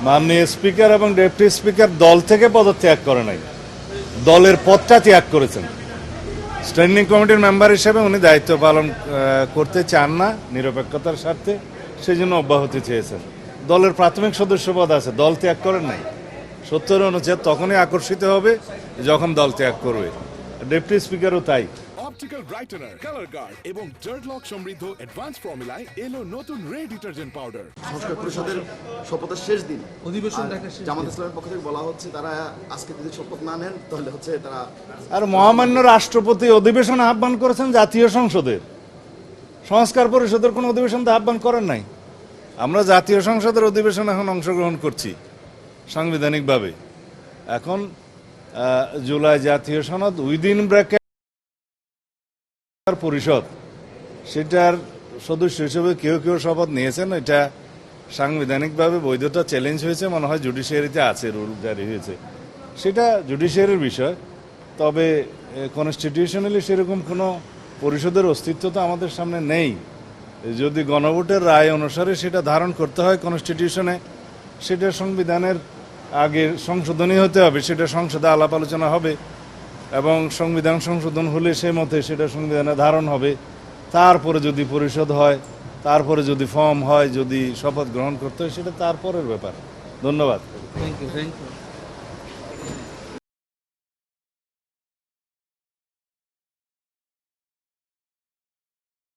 মাননীয় স্পিকার এবং deputy speaker দল থেকে পদত্যাগ করে নাই, দলের পদটা ত্যাগ করেছেন। স্ট্যান্ডিং কমিটির মেম্বার হিসেবে উনি দায়িত্ব পালন করতে চান না নিরপেক্ষতার স্বার্থে, সেই জন্য অব্যাহতি চেয়েছেন। দলের প্রাথমিক সদস্য পদ আছে, দল ত্যাগ করেন নাই। ৭০ অনুচ্ছেদ তখনই আকর্ষিত হবে যখন দল ত্যাগ করবে। ডেপুটি স্পিকারও তাই। অপটিক্যাল ব্রাইটেনার, কালার গার্ড এবং জার্ট লক সমৃদ্ধ অ্যাডভান্স ফর্মুলায় এলো নতুন রে ডিটারজেন্ট পাউডার। সংস্কার পরিষদের শপথের শেষ দিন অধিবেশন জামাত ইসলামের পক্ষ থেকে বলা হচ্ছে তারা আজকে যদি শপথ না নেন তাহলে হচ্ছে তারা আর মহামান্য রাষ্ট্রপতি অধিবেশন আহ্বান করেছেন জাতীয় সংসদের, সংস্কার পরিষদের কোনো অধিবেশন তো আহ্বান করেন নাই। আমরা জাতীয় সংসদের অধিবেশন এখন অংশগ্রহণ করছি সাংবিধানিকভাবে। এখন জুলাই জাতীয় সনদ উইদিন ব্র্যাকেট পরিষদ, সেটার সদস্য হিসেবে কেউ কেউ শপথ নিয়েছেন। এটা সাংবিধানিকভাবে বৈধতা চ্যালেঞ্জ হয়েছে, মনে হয় জুডিশিয়ারিতে আছে, রুল জারি হয়েছে, সেটা জুডিশিয়ারির বিষয়। তবে কনস্টিটিউশনালি সেরকম কোনো পরিষদের অস্তিত্ব তো আমাদের সামনে নেই। যদি গণভোটের রায় অনুসারে সেটা ধারণ করতে হয় কনস্টিটিউশনে, সেটা সংবিধানের আগে সংশোধনী হতে হবে, সেটা সংসদে আলাপ আলোচনা হবে এবং সংবিধান সংশোধন হলে সে মতে সেটা সংবিধানে ধারণ হবে। তারপরে যদি পরিষদ হয়, তারপরে যদি ফর্ম হয়, যদি শপথ গ্রহণ করতে হয়, সেটা তারপরের ব্যাপার। ধন্যবাদ। Thank you.